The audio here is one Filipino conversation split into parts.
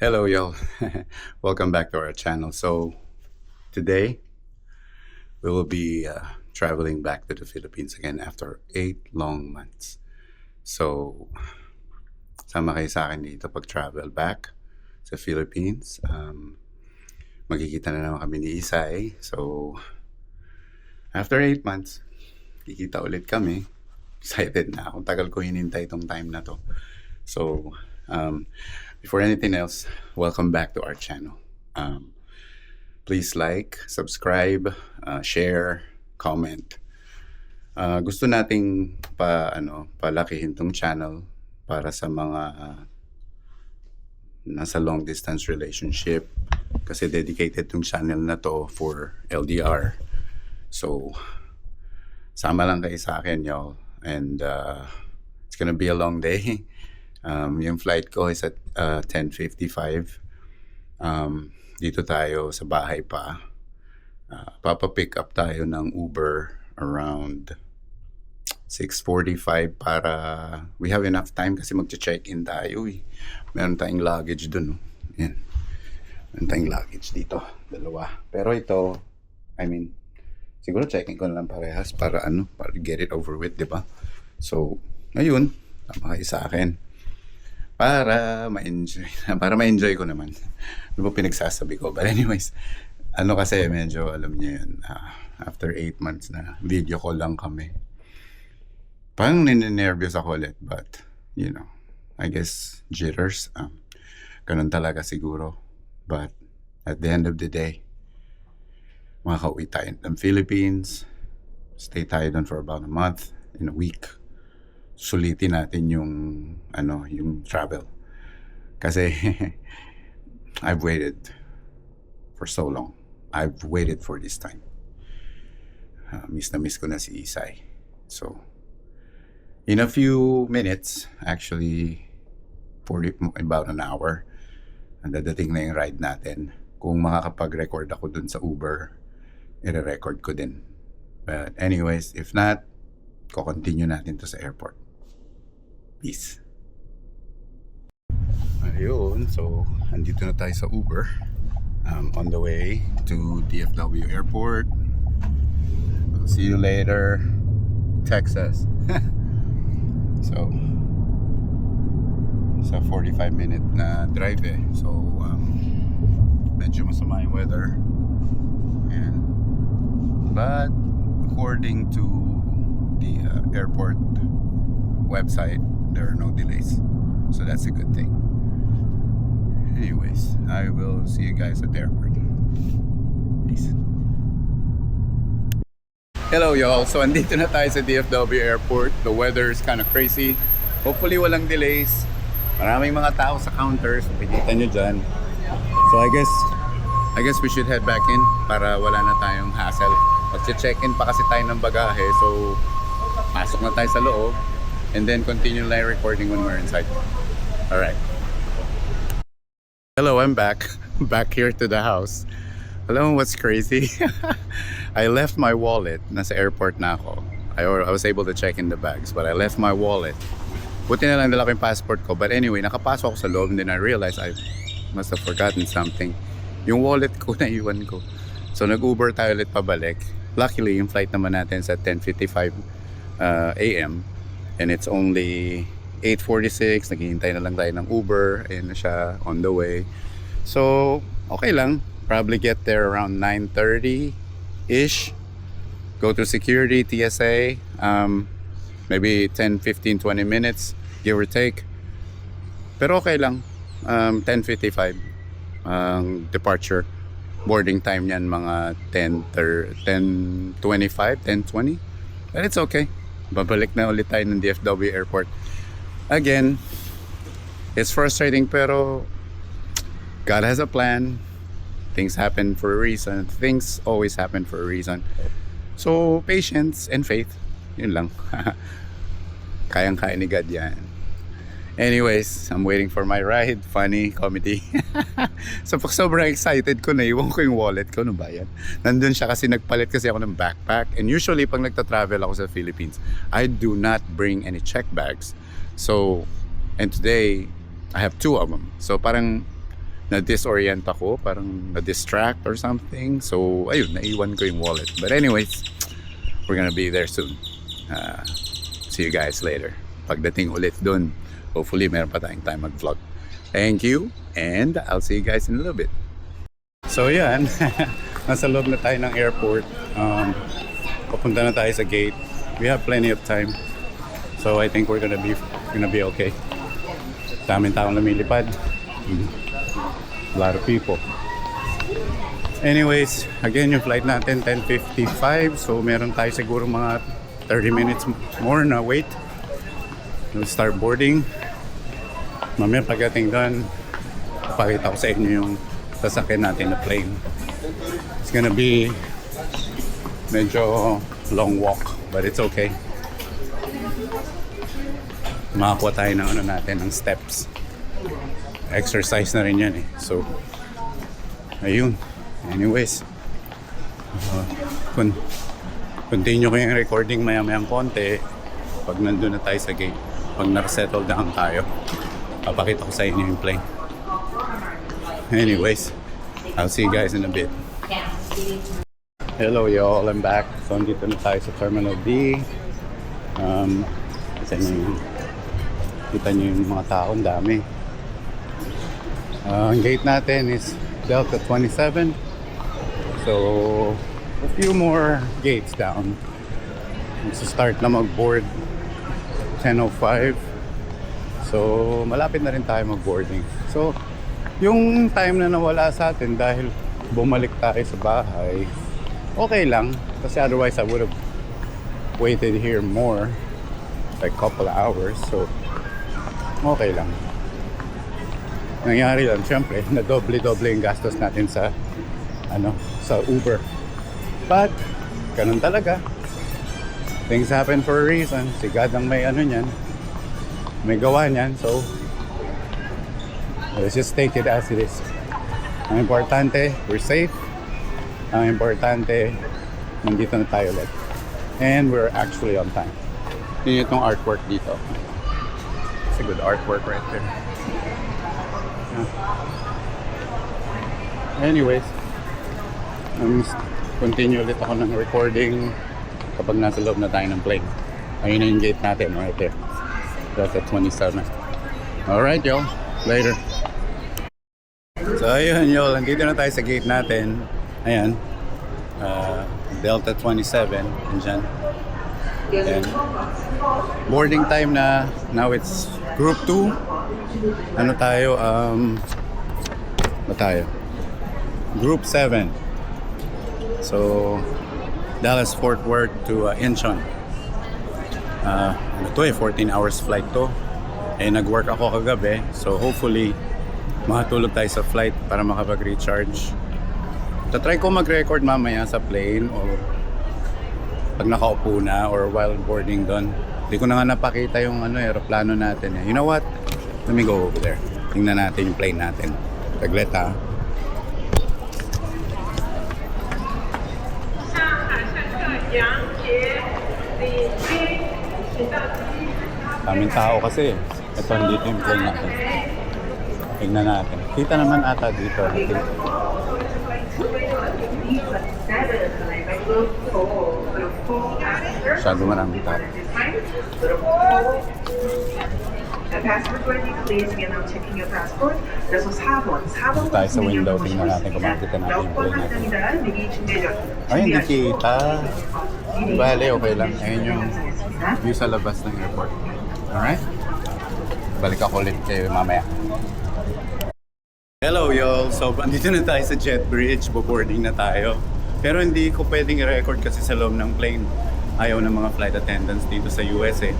Hello, y'all. Welcome back to our channel. So, today we will be traveling back to the Philippines again after 8 long months. So, sama kayo sa akin dito pag-travel back sa Philippines. Magkikita na naman kami ni Isay. So, after 8 months, kikita ulit kami. Excited na ako. Tagal ko hinintay itong time na to. So, before anything else, welcome back to our channel. Please like, subscribe, share, comment. Gusto nating palakihin tong channel para sa mga nasa long distance relationship kasi dedicated tong channel na to for LDR. So, sama lang kayo sa akin, y'all. And it's gonna be a long day. Yung flight ko is at 10:55. Dito tayo sa bahay pa. Papa-pick up tayo ng Uber around 6:45 para we have enough time kasi magche-check-in tayo eh. Meron tayong luggage dun. Yan. Meron tayong luggage dito. Dalawa. Pero ito, siguro check-in ko na lang parehas para get it over with, di ba? So, ngayon, tama kayo sa akin. Para ma-enjoy ko naman. Ano ba pinagsasabi ko? But anyways, kasi medyo alam niyo yun, after 8 months na video call lang kami. Parang ninenervyos ako ulit, but I guess jitters. Ganun talaga siguro. But at the end of the day, makakauwi tayo ng Philippines. Stay tayo doon for about a month, in a week. Sulitin natin yung travel kasi I've waited for so long. I've waited for this time. Miss na miss ko na si Isay. So in a few minutes, actually about an hour, dadating na yung ride natin. Kung makakapag-record ako dun sa Uber, i-record ko din. But anyways, if not, ko-continue natin to sa airport. Peace. Ayun, so andito na tayo sa Uber. On the way to DFW Airport. I'll see you later, Texas. So, sa 45-minute na drive eh. So, medyo masama yung weather. But according to the airport website, there are no delays, so that's a good thing. Anyways, I will see you guys at the airport. Peace. Hello y'all, so andito na tayo sa DFW Airport. The weather is kind of crazy. Hopefully walang delays. Maraming mga tao sa counters, makikita nyo dyan. So I guess we should head back in para wala na tayong hassle. Mag-check-in pa kasi tayo ng bagahe, so pasok na tayo sa loob and then continue live recording when we're inside. Alright. Hello, I'm back. Back here to the house. Alam mo what's crazy? I left my wallet. Nasa airport na ako. I was able to check in the bags, but I left my wallet. Buti na lang dala ko yung passport ko. But anyway, nakapasok ako sa loob and then I realized I must have forgotten something. Yung wallet ko naiwan ko. So nag-Uber tayo ulit pabalik. Luckily, yung flight naman natin sa 10:55 a.m. and it's only 8:46. Naghihintay na lang tayo ng Uber. Ayun na siya, on the way. So, okay lang. Probably get there around 9:30-ish. Go through security, TSA. Maybe 10, 15, 20 minutes, give or take. Pero okay lang. 10:55 departure. Boarding time niyan mga 10:25, 10:20. But it's okay. Babalik na ulit tayo ng DFW Airport. Again, it's frustrating pero God has a plan. Things happen for a reason. Things always happen for a reason. So, patience and faith. Yun lang. Kayang-kaya ni God yan. Anyways, I'm waiting for my ride. Funny, comedy. So, sobrang excited ko, naiwan ko yung wallet ko. Ano ba yan? Nandun siya kasi nagpalit kasi ako ng backpack. And usually, pag nagta-travel ako sa Philippines, I do not bring any check bags. So, and today, I have 2 of them. So, parang na-disorient ako, parang na-distract or something. So, ayun, naiwan ko yung wallet. But anyways, we're gonna be there soon. See you guys later. Pagdating ulit dun, hopefully meron pa tayong time mag-vlog. Thank you, and I'll see you guys in a little bit. So yan, nasa loob na tayo ng airport. Papunta na tayo sa gate. We have plenty of time. So I think we're gonna be okay. Daming taong lumilipad. A lot of people. Anyways, again yung flight natin 10:55. So meron tayo siguro mga 30 minutes more na wait. We'll start boarding. Mamaya pagdating doon, pakita ko sa inyo yung sasakyan natin na plane. It's gonna be medyo long walk, but it's okay. Makakuha tayo ng ng steps. Exercise na rin yan eh. So, ayun. Anyways, continue ko yung recording maya-mayang konti pag nandun na tayo sa gate. Pag nakasettle down tayo, papakita ko sa inyo yung plane. Anyways, I'll see you guys in a bit. Hello y'all, I'm back. So, dito na tayo sa Terminal D. Kita nyo yung mga tao, ang dami. Ang gate natin is Delta 27. So, a few more gates down. Start na mag-board 10:05. So, malapit na rin tayo mag-boarding. So, yung time na nawala sa atin dahil bumalik tayo sa bahay, okay lang. Kasi otherwise, I would have waited here more. Like couple of hours. So, okay lang. Nangyari lang, syempre, na doble-doble yung gastos natin sa sa Uber. But, ganun talaga. Things happen for a reason. Si God ang may niyan. May gawa niyan. So, let's just take it as it is. Ang importante, we're safe. Ang importante, nandito na tayo ulit. And we're actually on time. Yun itong artwork dito. It's a good artwork right there. Anyways, continue ulit ako ng recording kapag nasa loob na tayo ng plane. Ayun na yung gate natin right there. That's at 27. Alright y'all, later. So ayun y'all, nandito na tayo sa gate natin. Ayan, Delta 27, andyan. And boarding time na. Now it's Group 2. Ano tayo? Group 7. So, Dallas Fort Worth to Incheon. 14 hours flight to. Eh, nag-work ako kagabi. So, hopefully, makatulog tayo sa flight para makapag-recharge. Tatry ko mag-record mamaya sa plane or pag nakaupo na or while boarding doon. Hindi ko na nga napakita yung aeroplano natin. You know what? Let me go over there. Tingnan natin yung plane natin. Taglit ha. Daming tao kasi. Ito, dito yung plane natin. Tingnan natin. Kita naman ata dito. Masyado maraming tao. Tayo sa window, tingnan natin kung makikita natin yung plane natin. Ay, hindi kita. Bale, okay lang. Ayun yung view sa labas ng airport. Alright? Balik ako ulit kayo mamaya. Hello y'all! So, andito na tayo sa jet bridge. Boarding na tayo. Pero hindi ko pwedeng i-record kasi sa loob ng plane. Ayaw ng mga flight attendants dito sa US eh.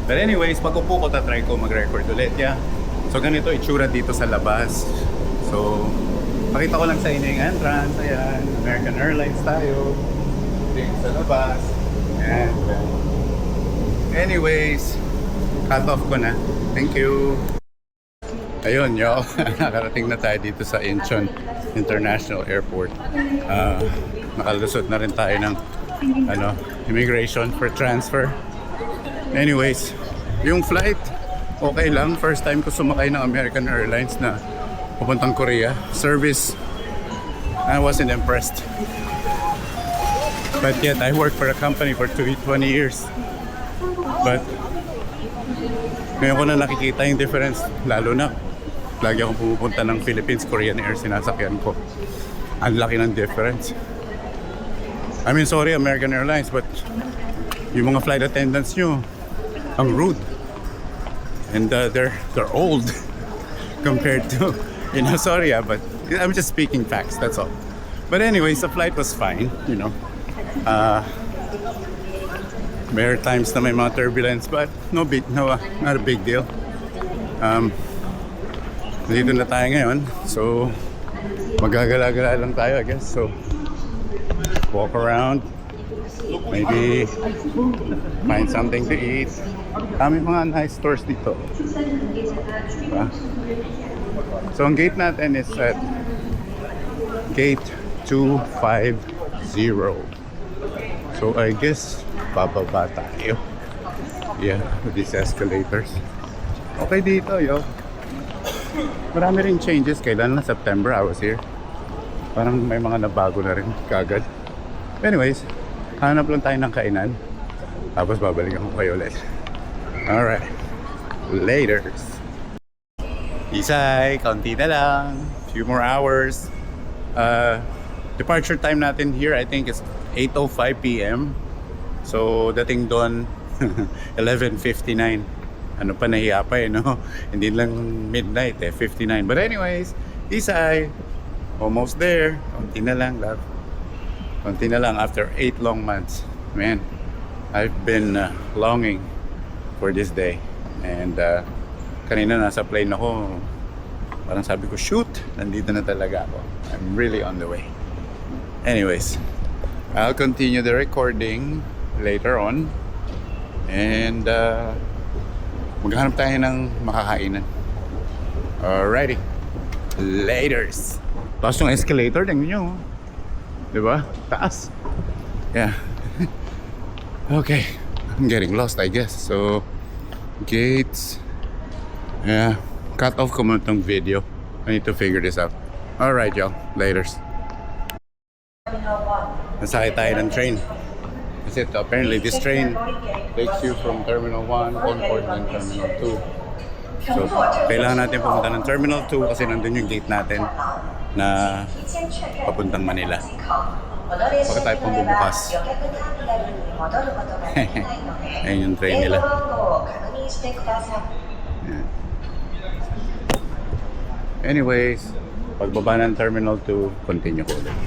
But anyways, pag upo ko, tatry ko mag-record ulit. Yeah. So, ganito itsura dito sa labas. So, pakita ko lang sa inyo yung entrance. Ayan, American Airlines tayo. Dito sa labas. And, anyways, cut off ko na. Thank you! Ayun, yo. Nakarating na tayo dito sa Incheon International Airport. Nakalusot na rin tayo ng immigration for transfer. Anyways, yung flight, okay lang. First time ko sumakay ng American Airlines na Pupuntang Korea. Service, I wasn't impressed. But yet, I worked for a company for 20 years. But, ngayon ko na nakikita yung difference. Lalo na, lagi akong pumupunta ng Philippines, Korean Air, sinasakyan ko. Ang laki ng difference. I mean, sorry, American Airlines, but yung mga flight attendants nyo, ang rude. And they're old compared to, sorry, but I'm just speaking facts, that's all. But anyways, the flight was fine, There are times na may mga turbulence, but not a big deal. Dito na tayo ngayon, so magagala-gala lang tayo, I guess. So walk around, maybe find something to eat. May mga nice stores dito. Diba? So ang gate natin is at gate 250. So I guess bababa tayo. Yeah, with these escalators. Okay dito, yo. Marami rin changes. Kailan na September I was here. Parang may mga nabago na rin kagad. Anyways, hanap lang tayo ng kainan. Tapos babalikan ko kayo ulit. Alright. Laters. Isay, kaunti na lang. Few more hours. Departure time natin here I think is 8:05 p.m. So dating doon 11:59. Ano pa, nahiya pa no? Hindi lang midnight 59. But anyways, Isay, almost there. Konti na lang, love. Konti na lang after 8 long months. Man, I've been longing for this day. And kanina nasa plane ako, parang sabi ko, shoot, nandito na talaga ako. I'm really on the way. Anyways, I'll continue the recording later on. And maghanap tayo ng makakainan. Alrighty. Laters. Taas yung escalator, tingnan nyo. Diba? Taas. Yeah. Okay. I'm getting lost, I guess. So, gates. Yeah. Cut off ko muna itong video. I need to figure this out. Alright, y'all. Laters. Nasakay tayo ng train. Kasi apparently this train takes you from Terminal 1, Concord, and Terminal 2. So, kailangan natin pumunta ng Terminal 2 kasi nandun yung gate natin na papuntang Manila. Baka tayo pang bubukas. Ayun yung train nila. Yan. Anyways, pagbaba ng Terminal 2, continue ko ulit.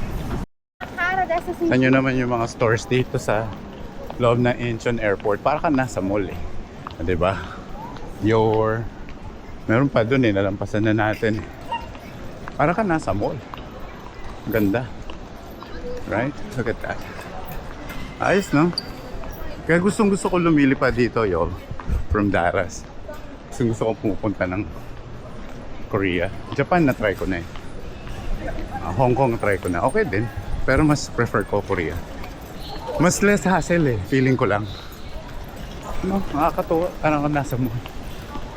Saan nyo naman yung mga stores dito sa loob ng Incheon Airport? Para ka nasa mall diba? Meron pa dun nalampasan na natin. Para ka nasa mall. Ganda. Right? Look at that. Ayos, no? Kaya gustong gusto ko lumili pa dito, y'all. From Daras. Gustong gusto ko pumupunta ng Korea. Japan na try ko na Hong Kong try ko na. Okay din. Pero mas prefer ko Korea. Mas less hassle feeling ko lang. Nakakatuwa. Parang nasa mall.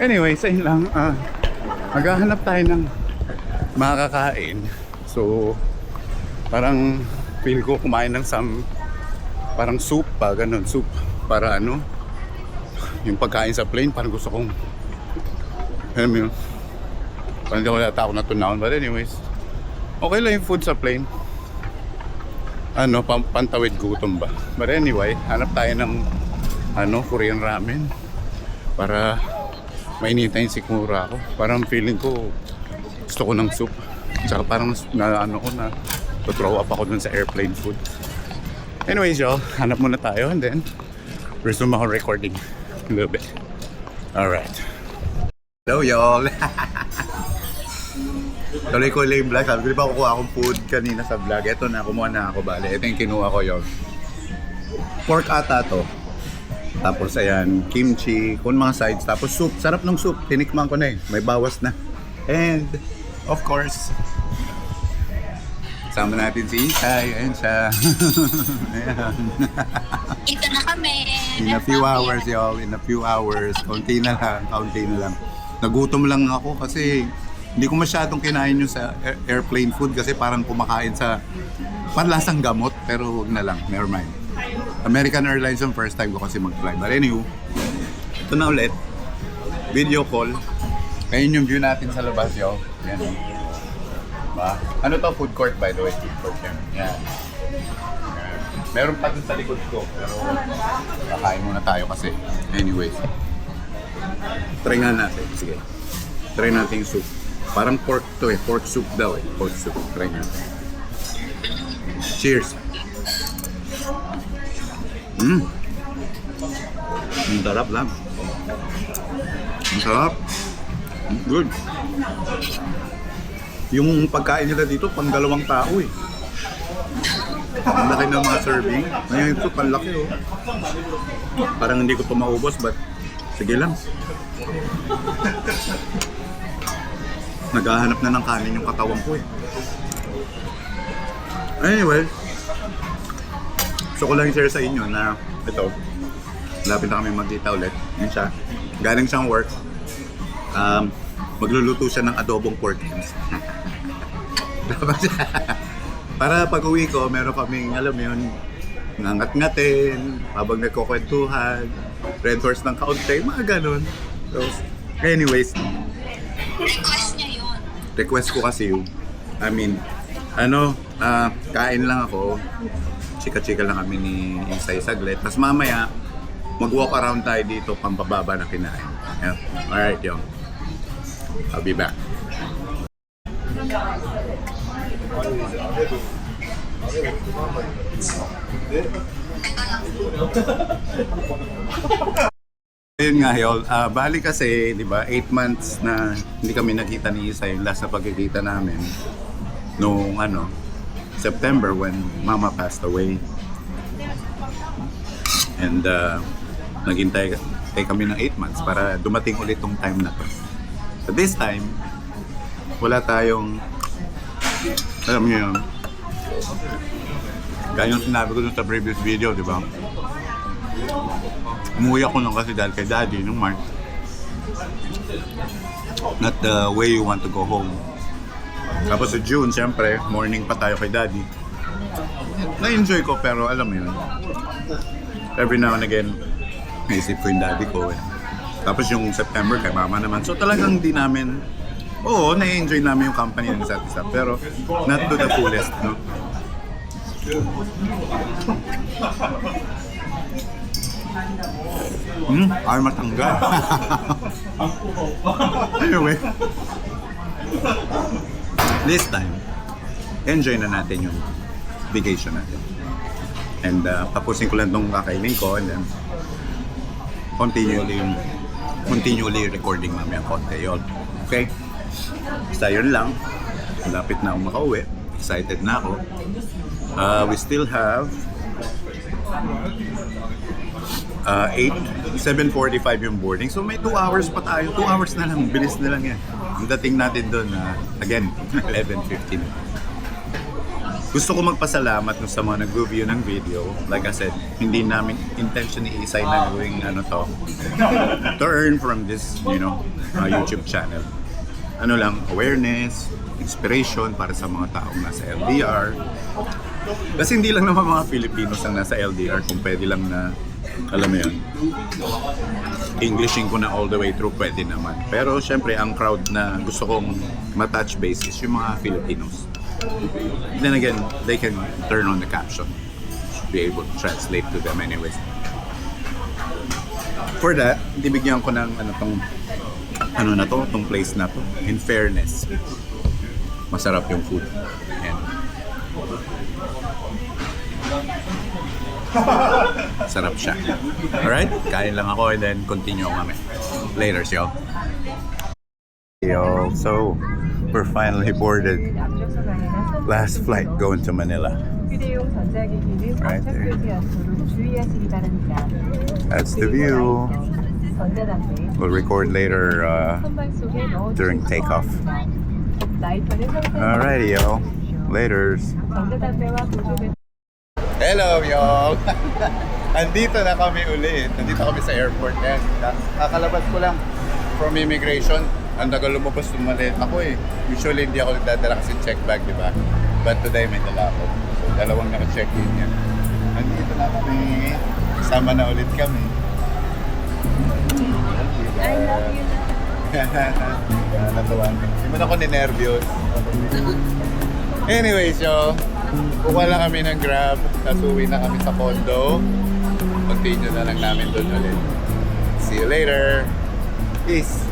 Anyway, sa yun lang. Maghahanap tayo ng makakain. So, parang feel ko kumain ng parang soup pa, ganun. Soup. Para yung pagkain sa plane, parang gusto kong, alam mo yun, parang hindi ko nata ako natunahon. But anyways, okay lang yung food sa plane. Pantawid gutom ba. But anyway, hanap tayo ng Korean ramen para mainitan yung sikmura ako. Parang feeling ko gusto ko ng soup. Tsaka parang throw up ako dun sa airplane food. Anyways, y'all, hanap muna tayo and then resume ako recording a little bit. Alright. Hello, y'all. Tuloy ko yung vlog. Sabi ko, di ba kukuha akong food kanina sa vlog? Ito na, kumuha na ako, bale. Ito yung kinuha ko, yun. Pork ata to. Tapos ayan, kimchi, kung mga sides. Tapos soup. Sarap ng soup. Tinikman ko na May bawas na. And, of course, kasama natin si Isay. Ayan siya. Ayan. Ito na kami. In a few hours, y'all. In a few hours. Kaunti na lang. Nagutom lang ako kasi Hindi ko masyadong kinain yung sa airplane food kasi parang kumakain sa panlasang gamot, pero wag na lang, never mind. American Airlines yung first time ko kasi mag-fly. But anyway, ito na ulit. Video call. Ngayon yung view natin sa labas, yo. Yan. Diba? Ano to? Food court, by the way. Food court yan. Yan. Meron pa dun sa likod ko. Pero kakain muna tayo kasi. Anyways. Try nga natin. Sige. Try natin yung soup. Parang pork to eh. Pork soup daw eh. Pork soup. Try natin. Cheers! Ang sarap lang. Ang sarap. Good. Yung pagkain nila dito, pang 2 tao eh. Ang laki ng mga serving. Ngayon ito, panlaki oh. Parang hindi ko ito maubos, but sige lang. Naghahanap na ng kanin yung katawan ko eh. Anyway, gusto ko lang i-share sa inyo na ito, lapit na kami magkita ulit. Yun siya. Galing siyang work. Magluluto siya ng adobong pork ribs. Para pag uwi ko, meron kaming, alam mo yun, nangat-ngatin, habang nagkukwentuhan, red horse ng kaunti, mga ganun. So, anyways, Request niya yun. request ko kasi yun. I mean, kain lang ako. Chika-chika lang kami ni Isay saglit. Tapos mamaya, mag-walk around tayo dito pampababa na kinain. Yeah. Alright, yo. I'll be back. Ayun nga, Yol. Bali kasi, di ba, 8 months na hindi kami nakita ni Isay. Yung last na pagkikita namin noong September when Mama passed away. And naghintay kami ng 8 months para dumating ulit tong time na to. But this time, wala tayong, alam niyo yun, gaya yung sinabi ko dun sa previous video, di ba? Umuwi ako lang kasi dahil kay Daddy nung March. Not the way you want to go home. Tapos sa June, siyempre, morning pa tayo kay Daddy. Na-enjoy ko pero alam mo yun, every now and again, naisip ko yung Daddy ko eh. Tapos yung September kay Mama naman. So talagang di namin, oo, na-enjoy namin yung company ng isa't isa. Pero not to the fullest, no? Ay matanggal. Anyway, this time, enjoy na natin yung vacation natin. And tapusin ko lang itong kakainin ko and then continually recording mamaya konti yun. Okay? Basta yun lang. Lapit na akong makauwi. Excited na ako. We still have 7:45 yung boarding. So may 2 hours pa tayo. 2 hours na lang. Bilis na lang yan. Ang dating natin doon, again, 11:15. Gusto ko magpasalamat sa mga nag-review ng video. Like I said, hindi namin intention ni Isay na gawing to earn from this, YouTube channel. Ano lang, awareness, inspiration para sa mga taong nasa LDR. Kasi hindi lang naman mga Filipinos ang nasa LDR, kung pwede lang na, alam mo yun, Englishin ko na all the way through, pwede naman. Pero syempre, ang crowd na gusto kong matouch base is yung mga Filipinos. Then again, they can turn on the caption. Should be able to translate to them anyways. For that, bigyan ko ng tong place na to. In fairness, masarap yung food. And sarap siya. Alright? Kain lang ako and then continue kami. Later, y'all. Yo, so we're finally boarded. Last flight going to Manila. Right there. That's the view. We'll record later during takeoff. Alrighty, yo. Laters. Hello, y'all! Andito na kami ulit. Nandito kami sa airport. Kakalabas ko lang from immigration. Ang tagal lumabas ng maliit ako eh. Usually hindi ako nagdadala kasi check bag, di ba? But today may dala ako. So dalawang naka-check-in yan. Nandito na kami. Kasama na ulit kami. I love you na. Natuwan. Hindi mo na ako ninervyos. Anyway, so kukuha lang kami ng Grab. Tapos uwi na kami sa condo. Continue na lang namin doon ulit. See you later. Peace.